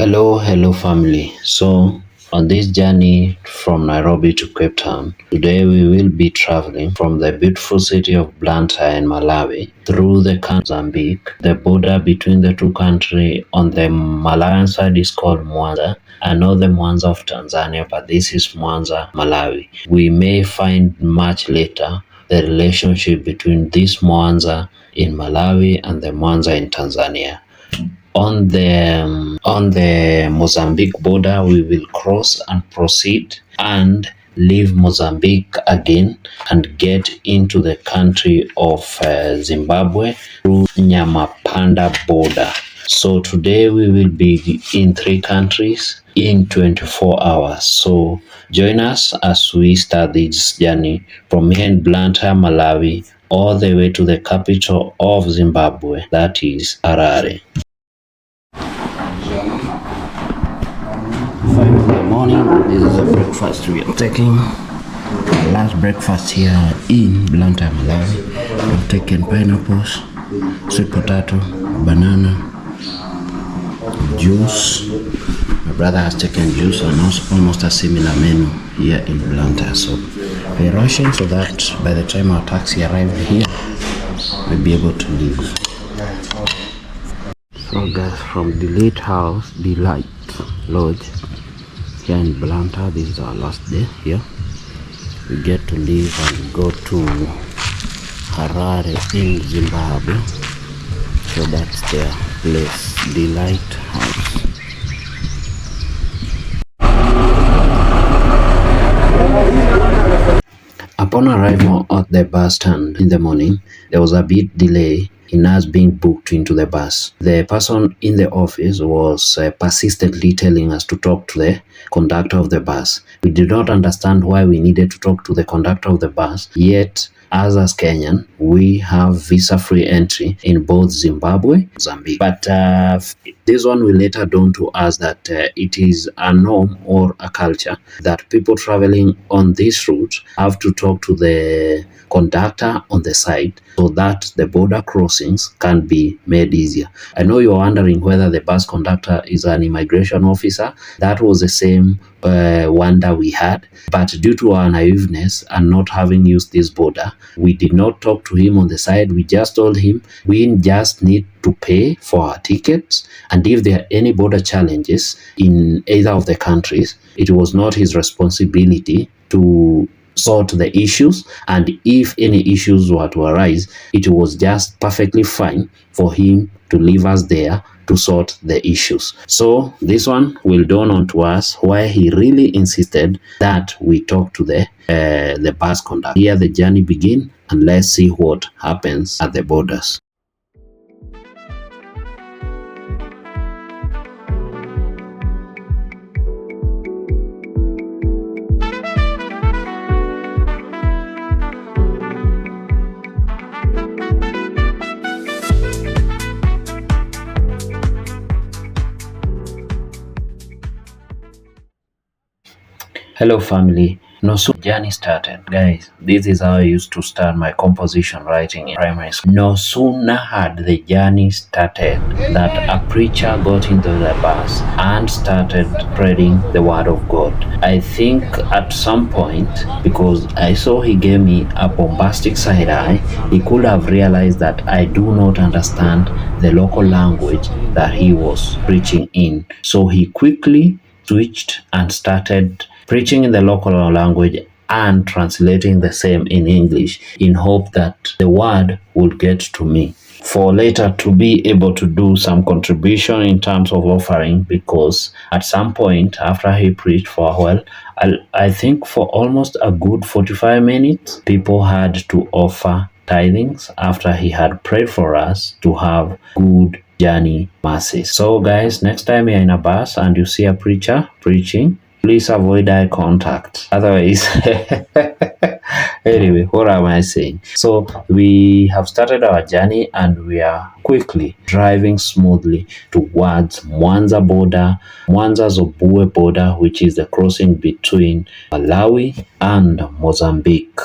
Hello, family. So, on this journey from Nairobi to Cape Town, today we will be traveling from the beautiful city of Blantyre in Malawi through the country of Mozambique. The border between the two countries on the Malawian side is called Mwanza. I know the Mwanza of Tanzania, but this is Mwanza, Malawi. We may find much later the relationship between this Mwanza in Malawi and the Mwanza in Tanzania. On the Mozambique border, we will cross and proceed and leave Mozambique again and get into the country of Zimbabwe through Nyamapanda border. So today we will be in 3 countries in 24 hours. So join us as we start this journey from here in Blantyre, Malawi, all the way to the capital of Zimbabwe, that is Harare. 5 in the morning. This is the breakfast we are taking. Our last breakfast here in Blantyre, Malawi. We've taken pineapples, sweet potato, banana, juice. My brother has taken juice and also almost a similar menu here in Blantyre. So we're rushing so that by the time our taxi arrives here, we'll be able to leave. So guys, from Delight Lodge here in Blantyre, this is our last day here. We get to leave and go to Harare in Zimbabwe. So that's their place, Delight House. Upon arrival at the bus stand in the morning, there was a bit delay in us being booked into the bus. The person in the office was persistently telling us to talk to the conductor of the bus. We did not understand why we needed to talk to the conductor of the bus, yet as Kenyan, we have visa-free entry in both Zimbabwe and Mozambique. But this one will later dawn to us that it is a norm or a culture that people traveling on this route have to talk to the conductor on the side so that the border crossings can be made easier. I know you're wondering whether the bus conductor is an immigration officer. That was the same wonder we had, but due to our naiveness and not having used this border, we did not talk to him on the side. We just told him we just need to pay for our tickets, and if there are any border challenges in either of the countries, it was not his responsibility to sort the issues, and if any issues were to arise, it was just perfectly fine for him to leave us there to sort the issues. So this one will dawn on to us why he really insisted that we talk to the bus conductor. Here the journey begins, and let's see what happens at the borders. Hello family, no sooner journey started. Guys, this is how I used to start my composition writing in primary school. No sooner had the journey started that a preacher got into the bus and started spreading the word of God. I think at some point, because I saw he gave me a bombastic side eye, he could have realized that I do not understand the local language that he was preaching in. So he quickly switched and started preaching in the local language and translating the same in English in hope that the word would get to me for later to be able to do some contribution in terms of offering, because at some point after he preached for a while, I think for almost a good 45 minutes, people had to offer tithings after he had prayed for us to have good journey mercy. So guys, next time you're in a bus and you see a preacher preaching, please avoid eye contact. Otherwise, anyway, what am I saying? So we have started our journey and we are quickly driving smoothly towards Mwanza Zobue border, which is the crossing between Malawi and Mozambique.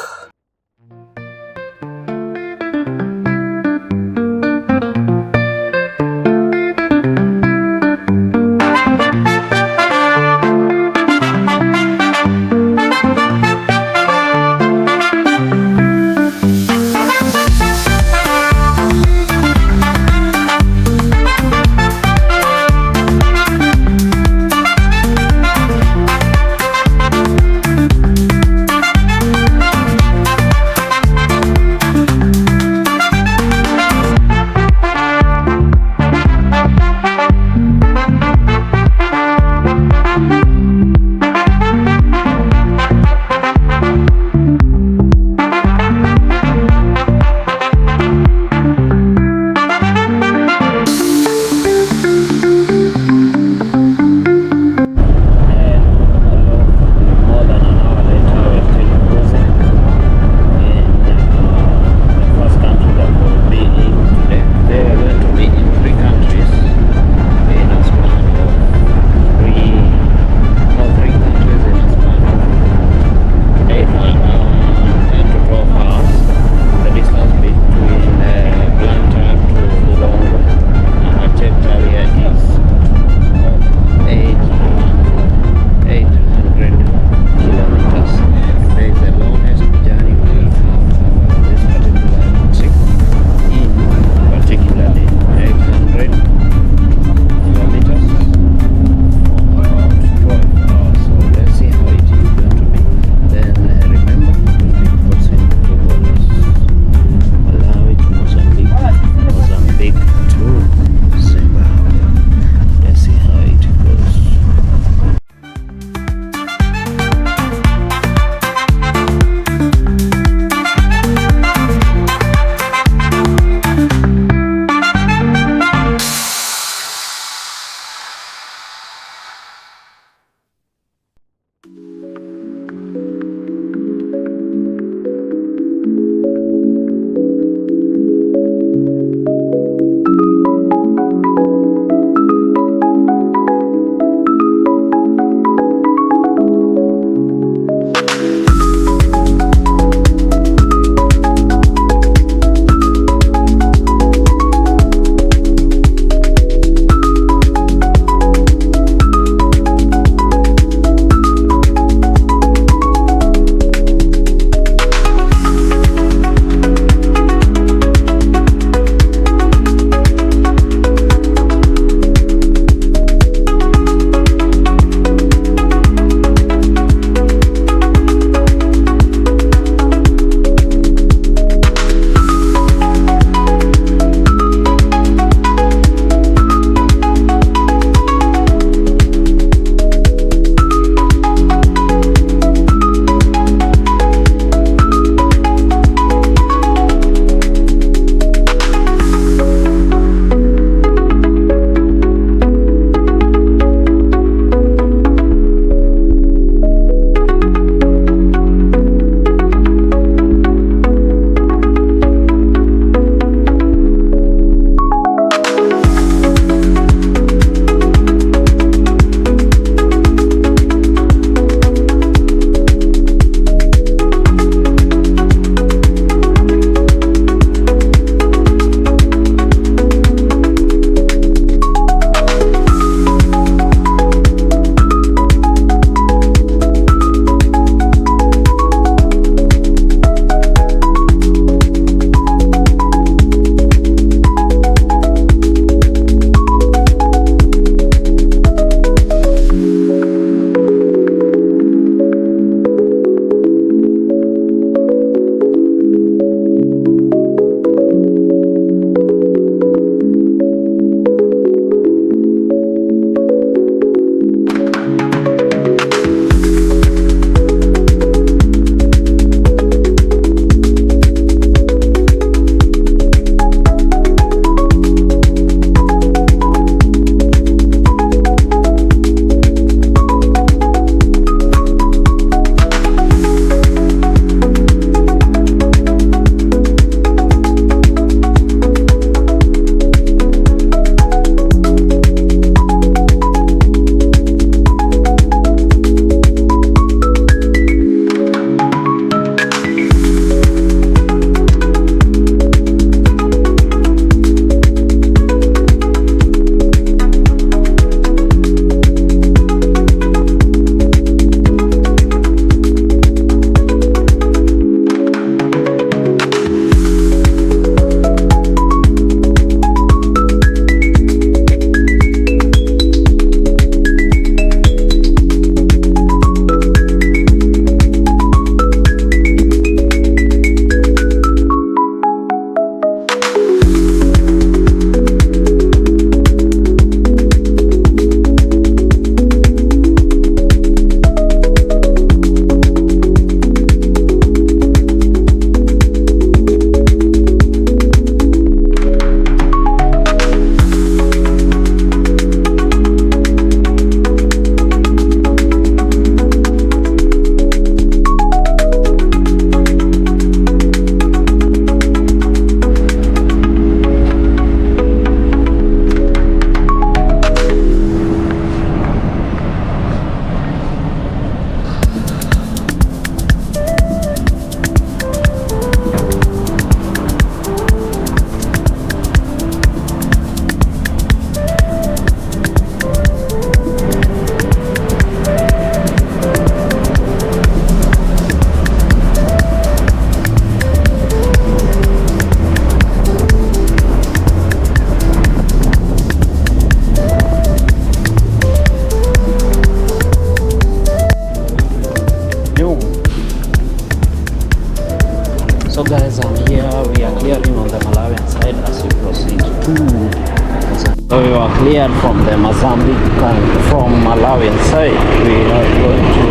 cleared from the Mozambique and from Malawian side. We are going to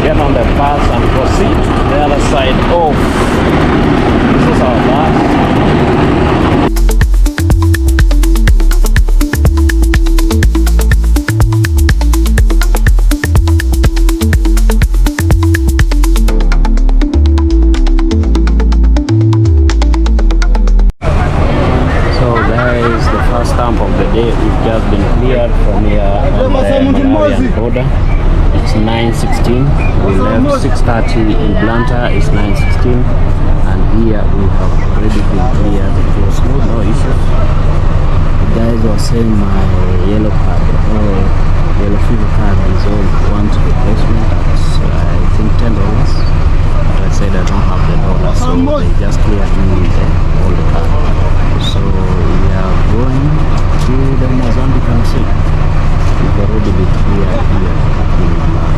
get on the bus and proceed to the other side of. This is our bus. Of the day, we've just been cleared from here on the Malawian border. It's 9:16. We left 6:30 in Blantyre. It's 9:16, and here we have already been cleared. It was smooth, no issues. The guys were saying my yellow card or yellow fever card is all want replacement at I think $10. But I said I don't have the dollar, so they just cleared me with the old card. So we are going to the Mozambican sea. We've already been cleared here in Malawi.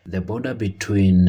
The border between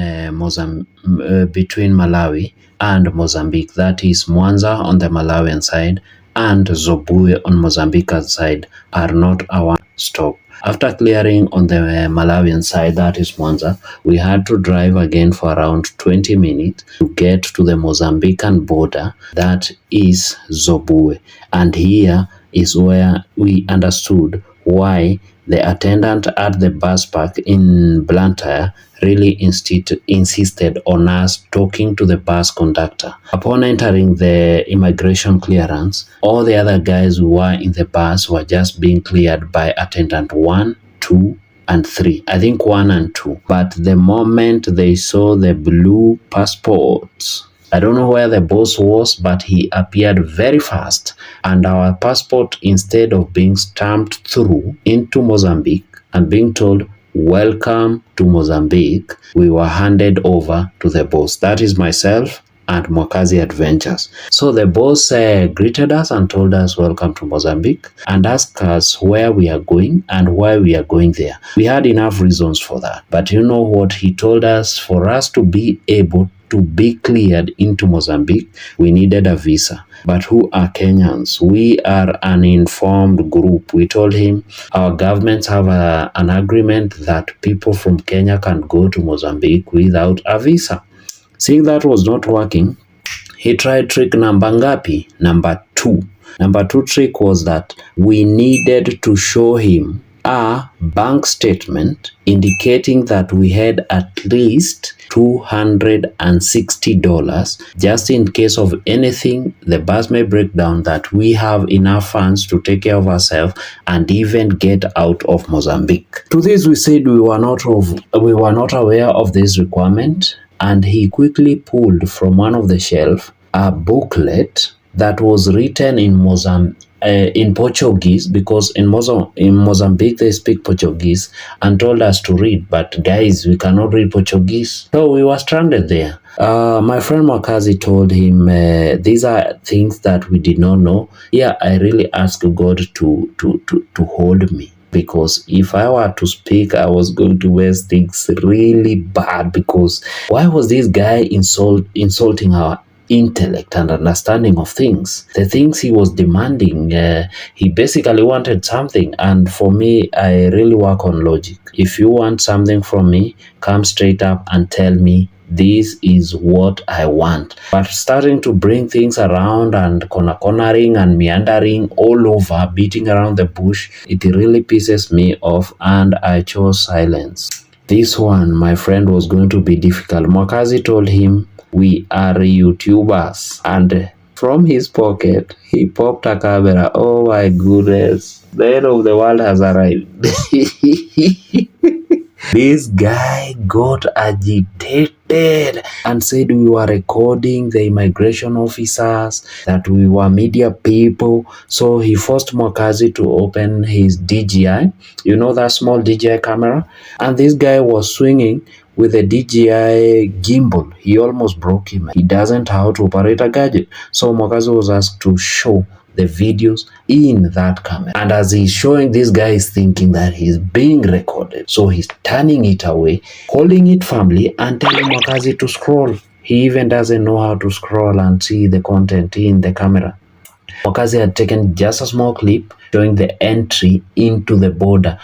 between Malawi and Mozambique, that is Mwanza on the Malawian side and Zobue on Mozambican side, are not our stop. After clearing on the Malawian side, that is Mwanza, we had to drive again for around 20 minutes to get to the Mozambican border, that is Zobue. And here is where we understood why The attendant at the bus park in Blantyre really insisted on us talking to the bus conductor. Upon entering the immigration clearance, all the other guys who were in the bus were just being cleared by attendant 1, 2, and 3. I think 1 and 2. But the moment they saw the blue passports, I don't know where the boss was, but he appeared very fast, and our passport, instead of being stamped through into Mozambique and being told, "Welcome to Mozambique," we were handed over to the boss. That is myself and Mwakazi Adventures. So the boss greeted us and told us, "Welcome to Mozambique," and asked us where we are going and why we are going there. We had enough reasons for that. But you know what he told us? For us to be able to be cleared into Mozambique, we needed a visa. But who are Kenyans? We are an informed group. We told him our governments have an agreement that people from Kenya can go to Mozambique without a visa. Seeing that was not working, he tried trick number ngapi? Number 2. Number 2 trick was that we needed to show him a bank statement indicating that we had at least $260 just in case of anything the bus may break down, that we have enough funds to take care of ourselves and even get out of Mozambique. To this we said we were not aware of this requirement, and he quickly pulled from one of the shelf a booklet that was written in Portuguese, because in Mozambique they speak Portuguese, and told us to read. But guys, we cannot read Portuguese, so we were stranded there. My friend Mwakazi told him, these are things that we did not know. Yeah, I really asked God to hold me, because if I were to speak, I was going to waste things really bad. Because why was this guy insulting our intellect and understanding of things? The things he was demanding, he basically wanted something, and for me, I really work on logic. If you want something from me, come straight up and tell me, this is what I want. But starting to bring things around and cornering and meandering all over, beating around the bush, it really pisses me off, and I chose silence. This one, my friend, was going to be difficult. Mwakazi told him, we are YouTubers, and from his pocket, he popped a camera. Oh my goodness, the end of the world has arrived. This guy got agitated and said we were recording the immigration officers, that we were media people. So he forced Mwakazi to open his DJI, you know, that small DJI camera, and this guy was swinging with a DJI gimbal. He almost broke him. He doesn't know how to operate a gadget. So Mwakazi was asked to show the videos in that camera. And as he's showing, this guy is thinking that he's being recorded. So he's turning it away, holding it firmly, and telling Mwakazi to scroll. He even doesn't know how to scroll and see the content in the camera. Mwakazi had taken just a small clip showing the entry into the border,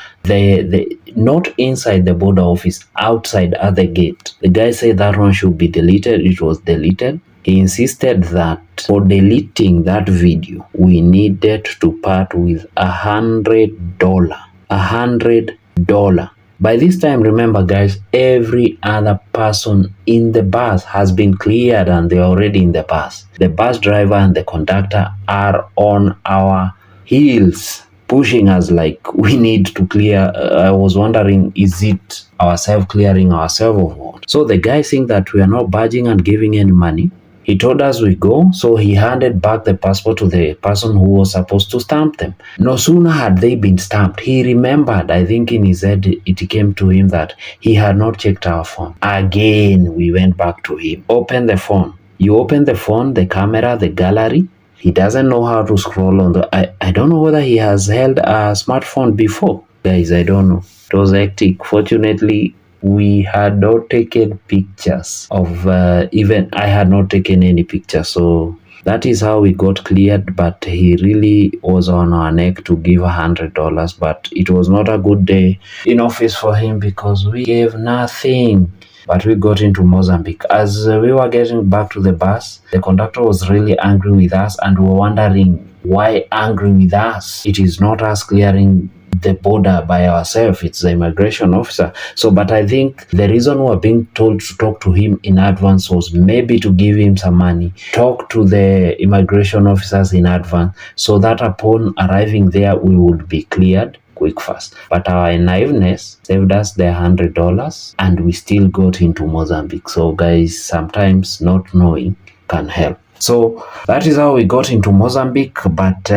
not inside the border office, outside at the gate. The guy said that one should be deleted. It was deleted. He insisted that for deleting that video, we needed to part with $100. $100. By this time, remember guys, every other person in the bus has been cleared and they're already in the bus. The bus driver and the conductor are on our heels, pushing us like we need to clear. I was wondering, is it ourselves clearing ourselves or what? So the guy saying that we are not budging and giving any money, he told us we go, so he handed back the passport to the person who was supposed to stamp them. No sooner had they been stamped, he remembered, I think in his head, it came to him that he had not checked our phone. Again, we went back to him. Open the phone. You open the phone, the camera, the gallery. He doesn't know how to scroll on the... I don't know whether he has held a smartphone before. Guys, I don't know. It was hectic. Fortunately, we had not taken pictures of even I had not taken any pictures, so that is how we got cleared. But he really was on our neck to give $100, but it was not a good day in office for him because we gave nothing. But we got into Mozambique. As we were getting back to the bus, the conductor was really angry with us, and we were wondering why angry with us. It is not us clearing the border by ourselves. It's the immigration officer. So, but I think the reason we're being told to talk to him in advance was maybe to give him some money, talk to the immigration officers in advance, so that upon arriving there, we would be cleared quick fast. But our naiveness saved us the $100 and we still got into Mozambique. So guys, sometimes not knowing can help. So that is how we got into Mozambique, but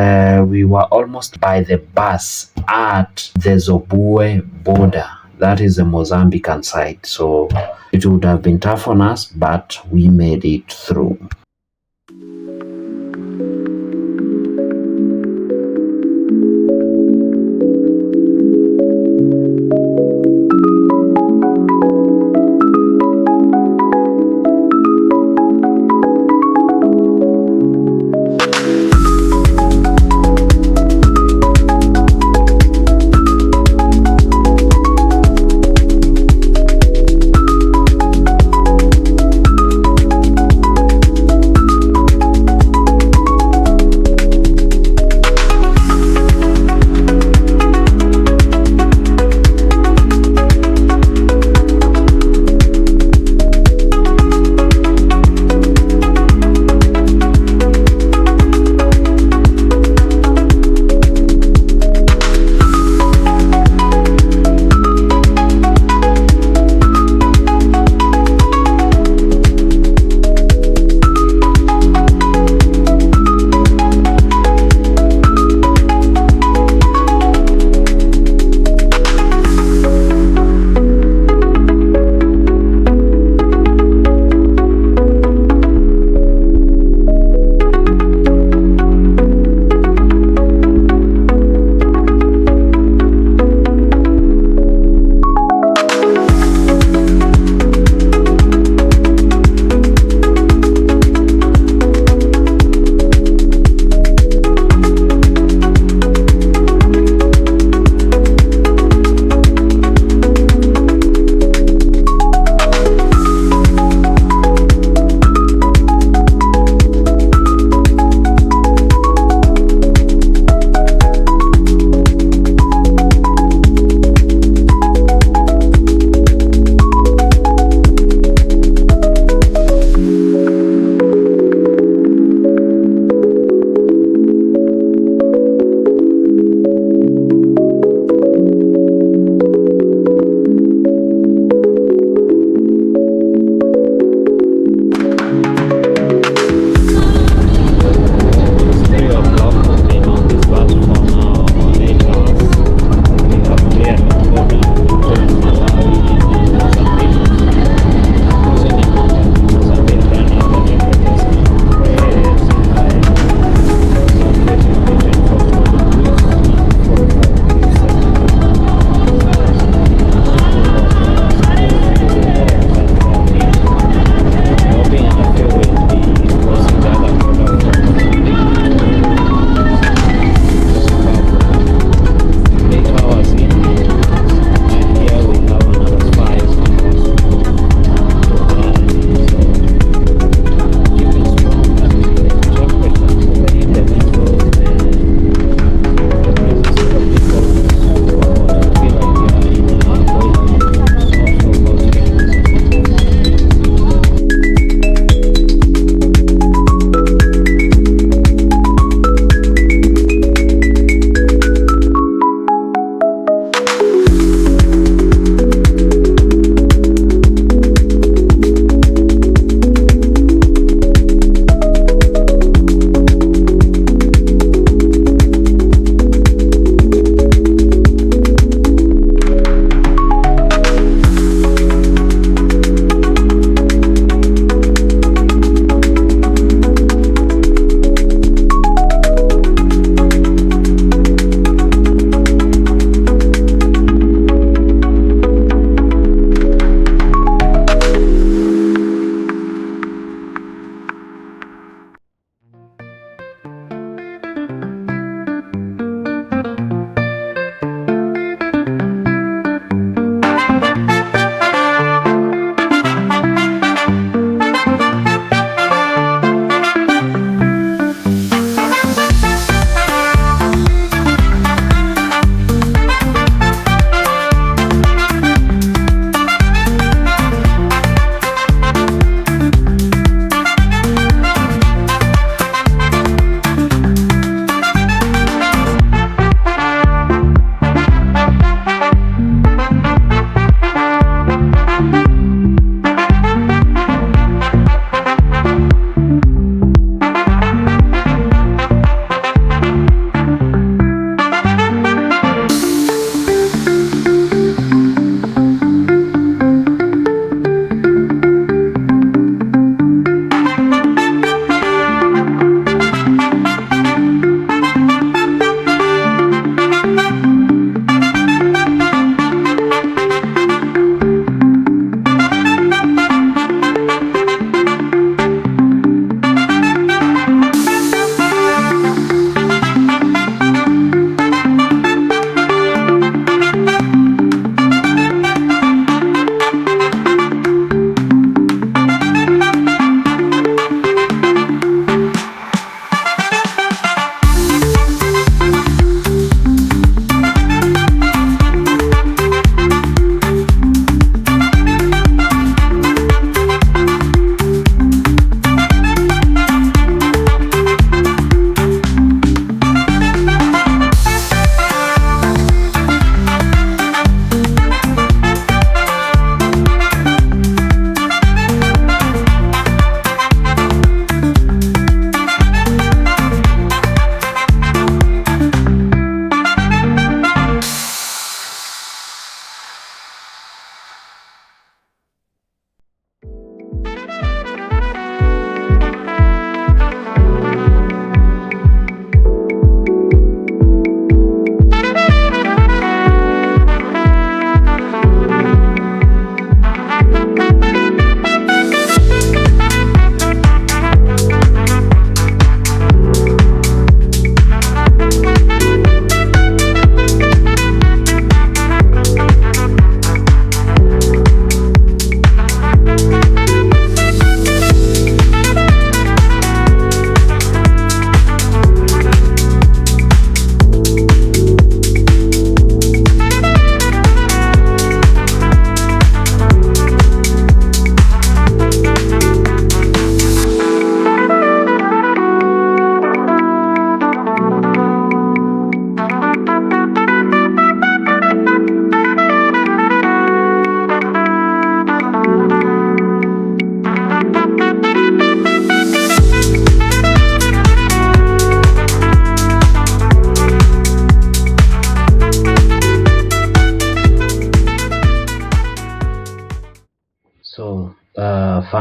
we were almost by the bus at the Zimbabwe border. That is the Mozambican side. So it would have been tough on us, but we made it through.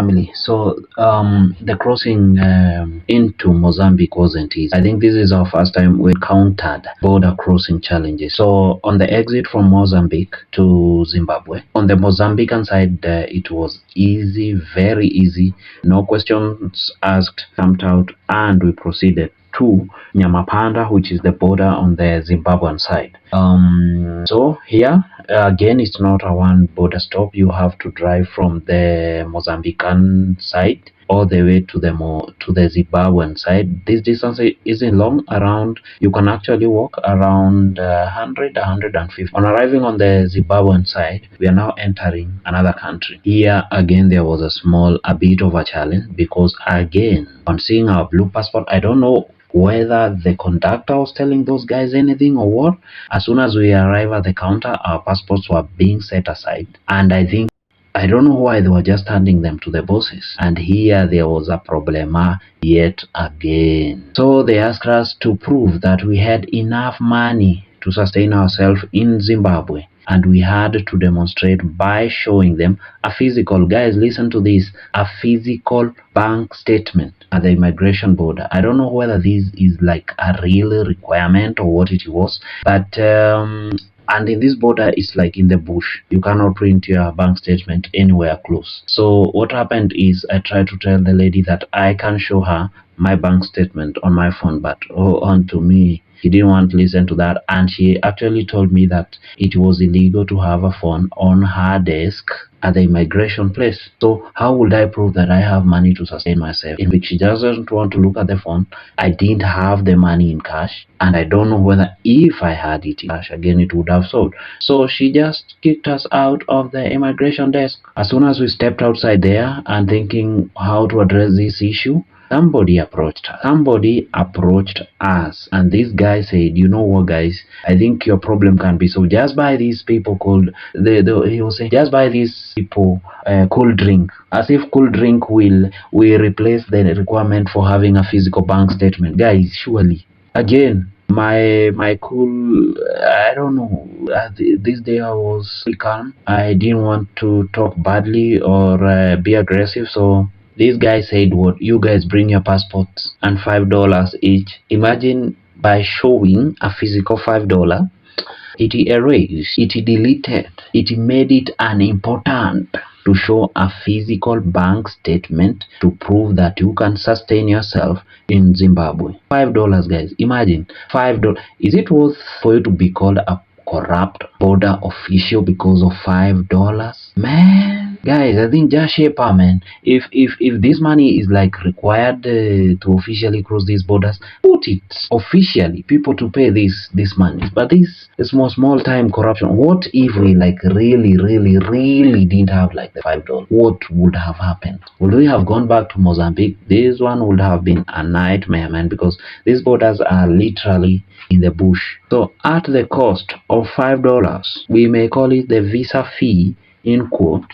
family. So the crossing into Mozambique wasn't easy. I think this is our first time we encountered border crossing challenges. So on the exit from Mozambique to Zimbabwe, on the Mozambican side, it was easy, very easy, no questions asked, camped out, and we proceeded to Nyamapanda, which is the border on the Zimbabwean side. So here again, it's not a one border stop. You have to drive from the Mozambican side all the way to the Zimbabwean side. This distance isn't long. Around, you can actually walk around 150. On arriving on the Zimbabwean side, we are now entering another country. Here again, there was a bit of a challenge, because again, on seeing our blue passport, I don't know whether the conductor was telling those guys anything or what. As soon as we arrive at the counter, our passports were being set aside, and I don't know why they were just handing them to the bosses. And here there was a problema yet again. So they asked us to prove that we had enough money to sustain ourselves in Zimbabwe, and we had to demonstrate by showing them a physical, guys, listen to this, a physical bank statement at the immigration border. I don't know whether this is like a real requirement or what it was, but and in this border, it's like in the bush. You cannot print your bank statement anywhere close. So what happened is, I tried to tell the lady that I can show her my bank statement on my phone, but on to me, she didn't want to listen to that, and she actually told me that it was illegal to have a phone on her desk at the immigration place. So how would I prove that I have money to sustain myself? In which she doesn't want to look at the phone. I didn't have the money in cash, and I don't know whether if I had it in cash, again, it would have sold. So she just kicked us out of the immigration desk. As soon as we stepped outside there and thinking how to address this issue, somebody approached us, and this guy said, you know what, guys, I think your problem can be solved just by these people called he was saying, just by these people cool drink, as if cool drink will replace the requirement for having a physical bank statement. Guys, surely, again, my cool, I don't know, this day I was calm. I didn't want to talk badly or be aggressive, so this guy said, what, you guys bring your passports and $5 each. Imagine, by showing a physical $5, it erased, it deleted, it made it unimportant to show a physical bank statement to prove that you can sustain yourself in Zimbabwe. $5, guys. Imagine, $5. Is it worth for you to be called a corrupt border official because of $5? Man, guys, I think just shaper, man. If this money is like required to officially cross these borders, put it officially, people to pay this money. But this small time corruption, what if we like really didn't have like the $5? What would have happened? Would we have gone back to Mozambique? This one would have been a nightmare, man, because these borders are literally in the bush. So at the cost of $5, we may call it the visa fee in quote,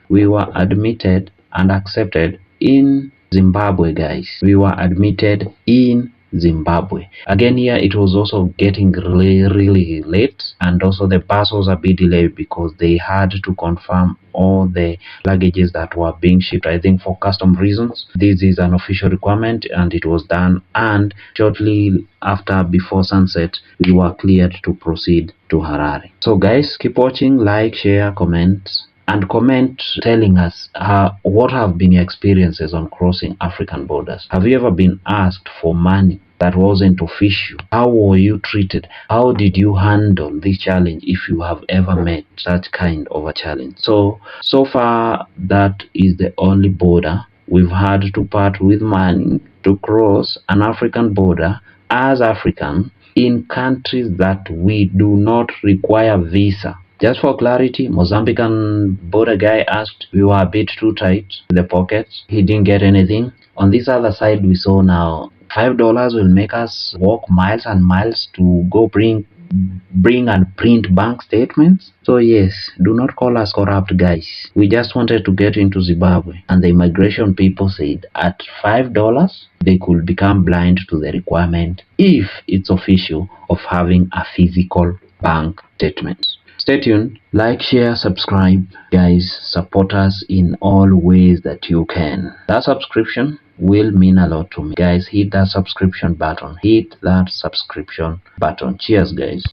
we were admitted and accepted in Zimbabwe, guys. We were admitted in Zimbabwe. Again, here it was also getting really late, and also the bus was a bit delayed because they had to confirm all the luggages that were being shipped. I think for custom reasons, this is an official requirement, and it was done, and shortly after, before sunset, we were cleared to proceed to Harare. So guys, keep watching, like, share, comment, and comment telling us what have been your experiences on crossing African borders. Have you ever been asked for money that wasn't official? How were you treated? How did you handle this challenge, if you have ever met such kind of a challenge? So far, that is the only border we've had to part with money to cross an African border as African in countries that we do not require visa. Just for clarity, Mozambican border guy asked, we were a bit too tight in the pockets. He didn't get anything. On this other side, we saw now $5 will make us walk miles and miles to go bring and print bank statements. So yes, do not call us corrupt, guys. We just wanted to get into Zimbabwe, and the immigration people said at $5 they could become blind to the requirement, if it's official, of having a physical bank statement. Stay tuned, like, share, subscribe. Guys, support us in all ways that you can. That subscription will mean a lot to me. Guys, hit that subscription button. Hit that subscription button. Cheers, guys.